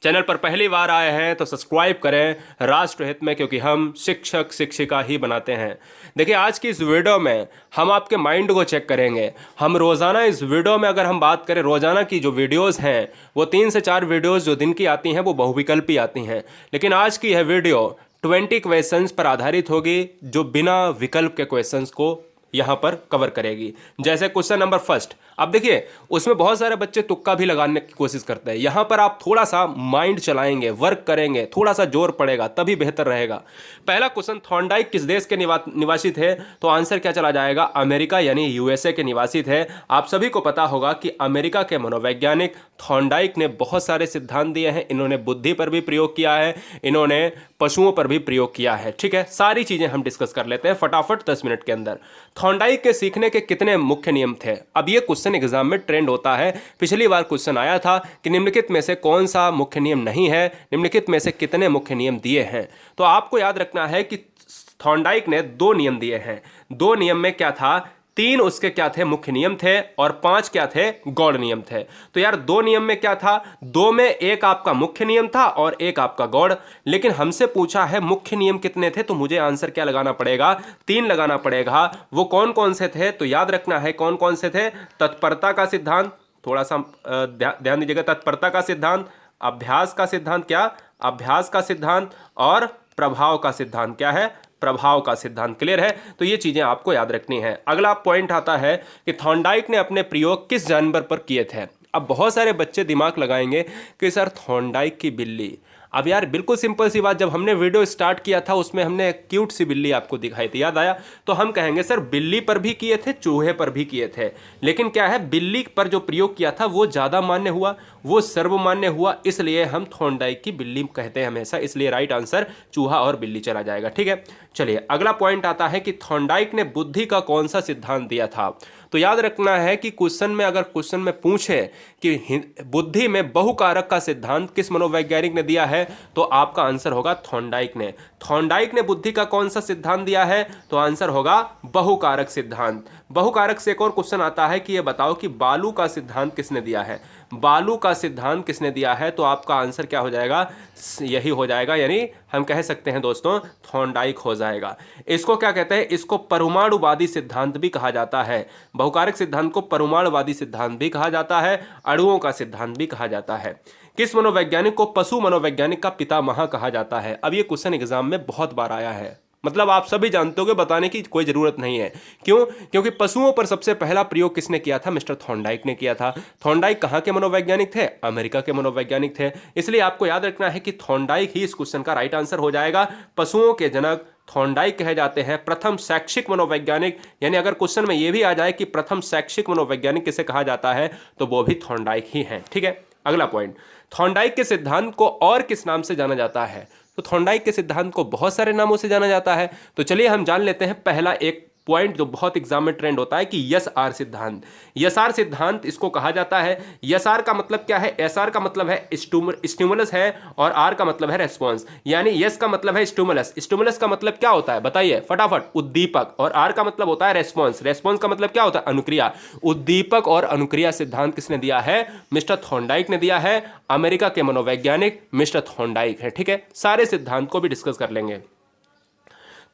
Channel पर पहली बार आए हैं तो सब्सक्राइब करें राष्ट्र हित में, क्योंकि हम शिक्षक शिक्षिका ही बनाते हैं। देखिए, आज की इस वीडियो में हम आपके माइंड को चेक करेंगे। हम रोज़ाना इस वीडियो में अगर हम बात करें, रोज़ाना की जो वीडियोस हैं वो 3 से 4 वीडियोस जो दिन की आती हैं वो बहुविकल्पी आती हैं, लेकिन आज की यह वीडियो 20 क्वेश्चंस पर आधारित होगी जो बिना विकल्प के क्वेश्चंस को यहाँ पर कवर करेगी। जैसे क्वेश्चन नंबर फर्स्ट, अब देखिए उसमें बहुत सारे बच्चे तुक्का भी लगाने की कोशिश करते हैं। यहाँ पर आप थोड़ा सा माइंड चलाएंगे, वर्क करेंगे, थोड़ा सा जोर पड़ेगा तभी बेहतर रहेगा। पहला क्वेश्चन, थॉर्नडाइक किस देश के निवासी थे? तो आंसर क्या चला जाएगा? अमेरिका यानी यूएसए के निवासी थे। आप सभी को पता होगा कि अमेरिका के मनोवैज्ञानिक थॉर्नडाइक ने बहुत सारे सिद्धांत दिए हैं। इन्होंने बुद्धि पर भी प्रयोग किया है, इन्होंने पशुओं पर भी प्रयोग किया है। ठीक है, सारी चीजें हम डिस्कस कर लेते हैं फटाफट 10 मिनट के अंदर। थॉर्नडाइक के सीखने के कितने मुख्य नियम थे? अब ये क्वेश्चन एग्जाम में ट्रेंड होता है। पिछली बार क्वेश्चन आया था कि निम्नलिखित में से कौन सा मुख्य नियम नहीं है, निम्नलिखित में से कितने मुख्य नियम दिए हैं। तो आपको याद रखना है कि थॉर्नडाइक ने 2 नियम दिए हैं। 2 नियम में क्या था? 3 उसके क्या थे? मुख्य नियम थे, और 5 क्या थे? गौड़ नियम थे। तो यार 2 नियम में क्या था? 2 में एक आपका मुख्य नियम था और एक आपका गौड़। लेकिन हमसे पूछा है मुख्य नियम कितने थे, तो मुझे आंसर क्या लगाना पड़ेगा? 3 लगाना पड़ेगा। वो कौन कौन से थे? तो याद रखना है कौन कौन से थे। तत्परता का सिद्धांत, थोड़ा सा ध्यान दीजिएगा। तत्परता का सिद्धांत, अभ्यास का सिद्धांत, क्या? अभ्यास का सिद्धांत, और प्रभाव का सिद्धांत। क्या है? प्रभाव का सिद्धांत। क्लियर है? तो ये चीजें आपको याद रखनी है। अगला पॉइंट आता है कि थॉर्नडाइक ने अपने प्रयोग किस जानवर पर किए थे? अब बहुत सारे बच्चे दिमाग लगाएंगे कि सर थॉर्नडाइक की बिल्ली। अब यार बिल्कुल सिंपल सी बात, जब हमने वीडियो स्टार्ट किया था उसमें हमने एक क्यूट सी बिल्ली आपको दिखाई थी, याद आया? तो हम कहेंगे सर बिल्ली पर भी किए थे, चूहे पर भी किए थे, लेकिन क्या है, बिल्ली पर जो प्रयोग किया था वो ज़्यादा मान्य हुआ, वो सर्वमान्य हुआ, इसलिए हम थॉर्नडाइक की बिल्ली कहते हैं हमेशा। इसलिए राइट आंसर चूहा और बिल्ली चला जाएगा। ठीक है, चलिए अगला पॉइंट आता है कि थॉर्नडाइक ने बुद्धि का कौन सा सिद्धांत दिया था? तो याद रखना है कि क्वेश्चन में अगर क्वेश्चन में पूछे कि बुद्धि में बहुकारक का सिद्धांत किस मनोवैज्ञानिक ने दिया है, तो आपका आंसर होगा थॉर्नडाइक ने। थॉर्नडाइक ने बुद्धि का कौन सा सिद्धांत दिया है? तो आंसर होगा बहुकारक सिद्धांत। बहुकारक से एक और क्वेश्चन आता है कि ये बताओ कि बालू का सिद्धांत किसने दिया है? बालू का सिद्धांत किसने दिया है? तो आपका आंसर क्या हो जाएगा? यही हो जाएगा, यानी हम कह सकते हैं दोस्तों थॉर्नडाइक हो जाएगा। इसको क्या कहते हैं? इसको परमाणुवादी सिद्धांत भी कहा जाता है। बहुकारक सिद्धांत को परमाणुवादी सिद्धांत भी कहा जाता है, अणुओं का सिद्धांत भी कहा जाता है। किस मनोवैज्ञानिक को पशु मनोवैज्ञानिक का पितामह कहा जाता है? अब ये क्वेश्चन एग्जाम में बहुत बार आया है, मतलब आप सभी जानते होंगे, बताने की कोई जरूरत नहीं है। क्यों? क्योंकि पशुओं पर सबसे पहला प्रयोग किसने किया था? मिस्टर थॉर्नडाइक ने किया था। थॉर्नडाइक कहां के मनोवैज्ञानिक थे? अमेरिका के मनोवैज्ञानिक थे। इसलिए आपको याद रखना है कि थॉर्नडाइक ही इस क्वेश्चन का राइट आंसर हो जाएगा। पशुओं के जनक थॉर्नडाइक कहे जाते हैं। प्रथम शैक्षिक मनोवैज्ञानिक, यानी अगर क्वेश्चन में यह भी आ जाए कि प्रथम शैक्षिक मनोवैज्ञानिक किसे कहा जाता है, तो वो भी थॉर्नडाइक ही है। ठीक है, अगला पॉइंट, थॉर्नडाइक के सिद्धांत को और किस नाम से जाना जाता है? तो थॉर्नडाइक के सिद्धांत को बहुत सारे नामों से जाना जाता है। तो चलिए हम जान लेते हैं पहला एक पॉइंट जो बहुत एग्जाम में ट्रेंड होता है कि यस आर सिद्धांत। यस आर सिद्धांत इसको कहा जाता है। यस आर का मतलब क्या है? एस आर का मतलब है स्टिमुलस है, और आर का मतलब है रेस्पॉन्स। यानी यस का मतलब है स्टिमुलस, स्टिमुलस का मतलब क्या होता है बताइए फटाफट? उद्दीपक। और आर का मतलब होता है रेस्पॉन्स, रेस्पॉन्स का मतलब क्या होता है? अनुक्रिया। उद्दीपक और अनुक्रिया सिद्धांत किसने दिया है? मिस्टर थॉर्नडाइक ने दिया है। अमेरिका के मनोवैज्ञानिक मिस्टर थॉर्नडाइक है। ठीक है, सारे सिद्धांत को भी डिस्कस कर लेंगे।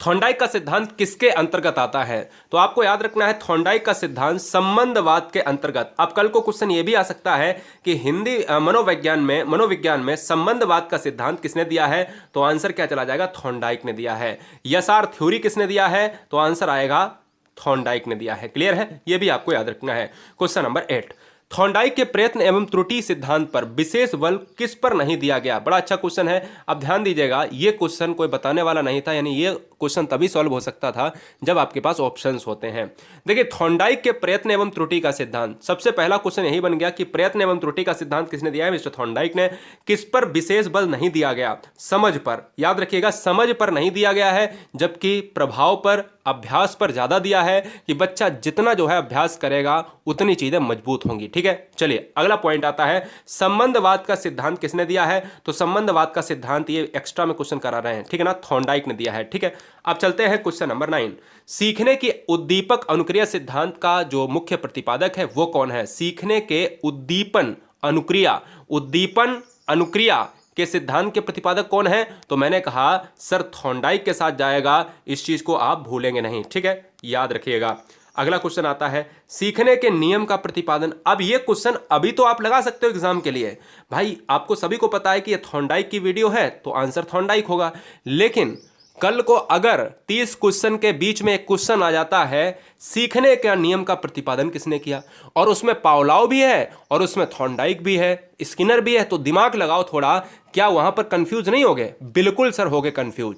थॉर्नडाइक का सिद्धांत किसके अंतर्गत आता है? तो आपको याद रखना है थॉर्नडाइक का सिद्धांत संबंधवाद के अंतर्गत। अब कल को क्वेश्चन ये भी आ सकता है कि हिंदी मनोविज्ञान में संबंधवाद का सिद्धांत किसने दिया है? तो आंसर क्या चला जाएगा? थॉर्नडाइक ने दिया है। यसार थ्योरी किसने दिया है? तो आंसर आएगा थॉर्नडाइक ने दिया है। क्लियर है? यह भी आपको याद रखना है। क्वेश्चन नंबर 8, थॉर्नडाइक के प्रयत्न एवं त्रुटि सिद्धांत पर विशेष बल किस पर नहीं दिया गया? बड़ा अच्छा क्वेश्चन है। अब ध्यान दीजिएगा, ये क्वेश्चन कोई बताने वाला नहीं था, यानी ये क्वेश्चन तभी सॉल्व हो सकता था जब आपके पास ऑप्शंस होते हैं। देखिए, थॉर्नडाइक के प्रयत्न एवं त्रुटि का सिद्धांत, सबसे पहला क्वेश्चन यही बन गया कि प्रयत्न एवं त्रुटि का सिद्धांत किसने दिया है? मिस्टर थॉर्नडाइक ने। किस पर विशेष बल नहीं दिया गया? समझ पर। याद रखिएगा, समझ पर नहीं दिया गया है, जबकि प्रभाव पर, अभ्यास पर ज्यादा दिया है कि बच्चा जितना जो है अभ्यास करेगा उतनी चीजें मजबूत होंगी। ठीक है, चलिए अगला पॉइंट आता है, संबंधवाद का सिद्धांत किसने दिया है? तो संबंधवाद का सिद्धांत ये एक्स्ट्रा में क्वेश्चन करा रहे हैं, ठीक है ना, थॉर्नडाइक ने दिया है। ठीक है, अब चलते हैं क्वेश्चन नंबर 9, सीखने की उद्दीपक अनुक्रिया सिद्धांत का जो मुख्य प्रतिपादक है वो कौन है? सीखने के उद्दीपन अनुक्रिया, उद्दीपन अनुक्रिया के सिद्धांत के प्रतिपादक कौन है? तो मैंने कहा सर थॉर्नडाइक के साथ जाएगा, इस चीज को आप भूलेंगे नहीं, ठीक है, याद रखिएगा। अगला क्वेश्चन आता है सीखने के नियम का प्रतिपादन। अब ये क्वेश्चन अभी तो आप लगा सकते हो एग्जाम के लिए, भाई आपको सभी को पता है कि ये थॉर्नडाइक की वीडियो है तो आंसर थॉर्नडाइक होगा, लेकिन कल को अगर 30 क्वेश्चन के बीच में एक क्वेश्चन आ जाता है सीखने का नियम का प्रतिपादन किसने किया, और उसमें पावलोव भी है और उसमें थॉर्नडाइक भी है, स्किनर भी है, तो दिमाग लगाओ थोड़ा, क्या वहां पर कंफ्यूज नहीं हो गए? बिल्कुल सर हो गए कंफ्यूज।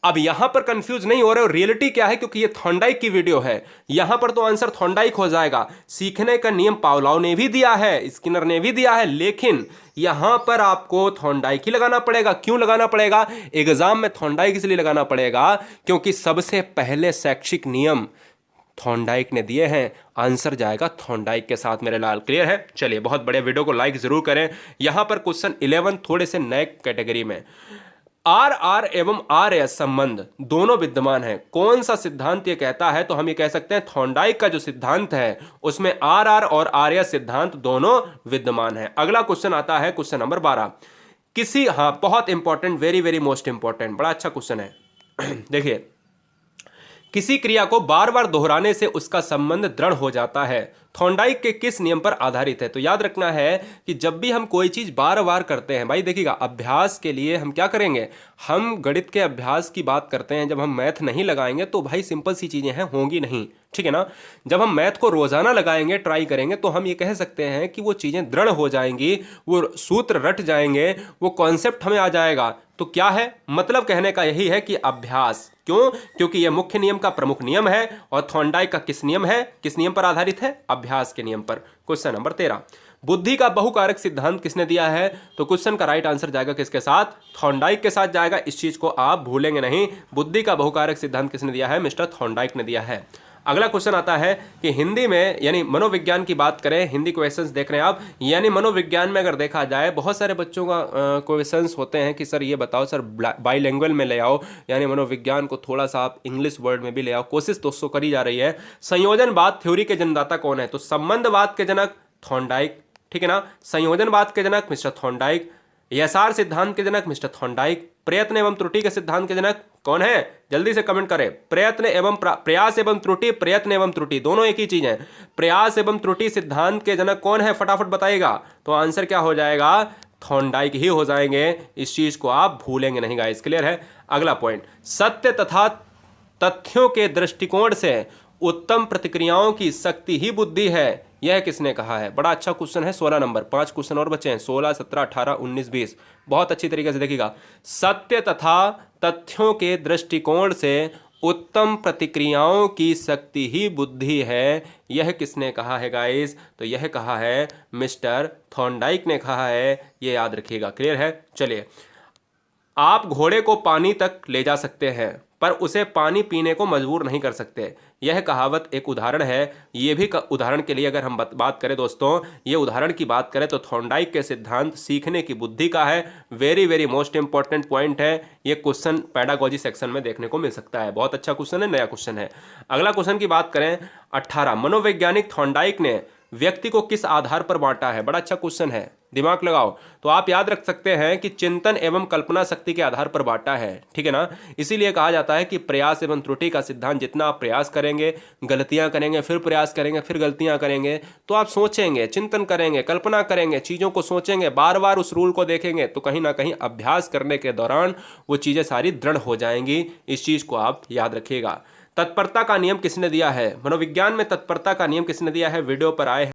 अब यहां पर कंफ्यूज नहीं हो रहे हो, रियलिटी क्या है, क्योंकि ये थॉर्नडाइक की वीडियो है, यहां पर तो आंसर थॉर्नडाइक हो जाएगा। सीखने का नियम पावलोव ने भी दिया है, स्किनर ने भी दिया है, लेकिन यहां पर आपको थॉर्नडाइक ही लगाना पड़ेगा। क्यों लगाना पड़ेगा? एग्जाम में थॉर्नडाइक इसलिए लगाना पड़ेगा क्योंकि सबसे पहले शैक्षिक नियम थॉर्नडाइक ने दिए हैं, आंसर जाएगा थॉर्नडाइक के साथ मेरे लाल। क्लियर है? चलिए, बहुत बड़े वीडियो को लाइक जरूर करें। यहां पर क्वेश्चन 11 थोड़े से नए कैटेगरी में, आर आर एवं आर एस संबंध दोनों विद्यमान है, कौन सा सिद्धांत ये कहता है? तो हम ये कह सकते हैं थॉर्नडाइक का जो सिद्धांत है उसमें आर आर और आर एस सिद्धांत दोनों विद्यमान है। अगला क्वेश्चन आता है क्वेश्चन नंबर 12, किसी, हाँ बहुत important, very very most important, बड़ा अच्छा क्वेश्चन है देखिए, किसी क्रिया को बार बार दोहराने से उसका संबंध दृढ़ हो जाता है, थॉर्नडाइक के किस नियम पर आधारित है? तो याद रखना है कि जब भी हम कोई चीज बार बार करते हैं, भाई देखिएगा, अभ्यास के लिए हम क्या करेंगे, हम गणित के अभ्यास की बात करते हैं, जब हम मैथ नहीं लगाएंगे तो भाई सिंपल सी चीजें हैं, होंगी नहीं, ठीक है ना। जब हम मैथ को रोजाना लगाएंगे, ट्राई करेंगे, तो हम ये कह सकते हैं कि वो चीजें दृढ़ हो जाएंगी, वो सूत्र रट जाएंगे, वो कॉन्सेप्ट हमें आ जाएगा। तो क्या है मतलब, कहने का यही है कि अभ्यास। क्यों? क्योंकि यह मुख्य नियम का प्रमुख नियम है, और थॉर्नडाइक का किस नियम है, किस नियम पर आधारित है? अभ्यास के नियम पर। क्वेश्चन नंबर 13, बुद्धि का बहुकारक सिद्धांत किसने दिया है? तो क्वेश्चन का राइट आंसर जाएगा किसके साथ? थॉर्नडाइक के साथ जाएगा, इस चीज को आप भूलेंगे नहीं। बुद्धि का बहुकारक सिद्धांत किसने दिया है? मिस्टर थॉर्नडाइक ने दिया है। अगला क्वेश्चन आता है कि हिंदी में, यानी मनोविज्ञान की बात करें, हिंदी क्वेश्चंस देख रहे हैं आप, यानी मनोविज्ञान में अगर देखा जाए बहुत सारे बच्चों का क्वेश्चंस होते हैं कि सर ये बताओ, सर बाईलैंग्वेज में ले आओ, यानी मनोविज्ञान को थोड़ा सा आप इंग्लिश वर्ड में भी ले आओ। कोशिश दोस्तों करी जा रही है। संयोजनवाद थ्योरी के जन्मदाता कौन है? तो संबंधवाद के जनक थॉर्नडाइक, ठीक है ना। संयोजनवाद के जनक मिस्टर थॉर्नडाइक। यसार सिद्धांत के जनक मिस्टर थॉर्नडाइक। प्रयत्न एवं त्रुटि के सिद्धांत के जनक कौन है? जल्दी से कमेंट करें। प्रयत्न एवं प्रयास एवं त्रुटि, प्रयत्न एवं त्रुटि दोनों एक ही चीज है। प्रयास एवं त्रुटि सिद्धांत के जनक कौन है? फटाफट बताइएगा। तो आंसर क्या हो जाएगा? थॉर्नडाइक ही हो जाएंगे। इस चीज को आप भूलेंगे नहीं गाइस। क्लियर है? अगला पॉइंट, सत्य तथा तथ्यों के दृष्टिकोण से उत्तम प्रतिक्रियाओं की शक्ति ही बुद्धि है, यह किसने कहा है? बड़ा अच्छा क्वेश्चन है। 16 नंबर, 5 क्वेश्चन और बचे हैं, 16, 17, 18, 19, 20। बहुत अच्छी तरीके से देखिएगा। सत्य तथा तथ्यों के दृष्टिकोण से उत्तम प्रतिक्रियाओं की शक्ति ही बुद्धि है, यह किसने कहा है गाइस? तो यह कहा है मिस्टर थॉर्नडाइक ने कहा है, ये याद रखिएगा। क्लियर है? चलिए, आप घोड़े को पानी तक ले जा सकते हैं पर उसे पानी पीने को मजबूर नहीं कर सकते, यह कहावत एक उदाहरण है। ये भी उदाहरण के लिए अगर हम बात करें दोस्तों, ये उदाहरण की बात करें तो थॉर्नडाइक के सिद्धांत सीखने की बुद्धि का है। Very very most important point है। ये क्वेश्चन पेडागोजी सेक्शन में देखने को मिल सकता है। बहुत अच्छा क्वेश्चन है, नया क्वेश्चन है। अगला क्वेश्चन की बात करें 18, मनोवैज्ञानिक थॉर्नडाइक ने व्यक्ति को किस आधार पर बांटा है? बड़ा अच्छा क्वेश्चन है, दिमाग लगाओ। तो आप याद रख सकते हैं कि चिंतन एवं कल्पना शक्ति के आधार पर बांटा है, ठीक है ना। इसीलिए कहा जाता है कि प्रयास एवं त्रुटि का सिद्धांत, जितना आप प्रयास करेंगे, गलतियां करेंगे, फिर प्रयास करेंगे, फिर गलतियां करेंगे, तो आप सोचेंगे, चिंतन करेंगे, कल्पना करेंगे, चीज़ों को सोचेंगे, बार बार उस रूल को देखेंगे, तो कहीं ना कहीं अभ्यास करने के दौरान वो चीज़ें सारी दृढ़ हो जाएंगी। इस चीज़ को आप याद रखिएगा। तत्परता का नियम किसने दिया है? मनोविज्ञान में तत्परता का नियम किसने दिया है? वीडियो पर आए हैं।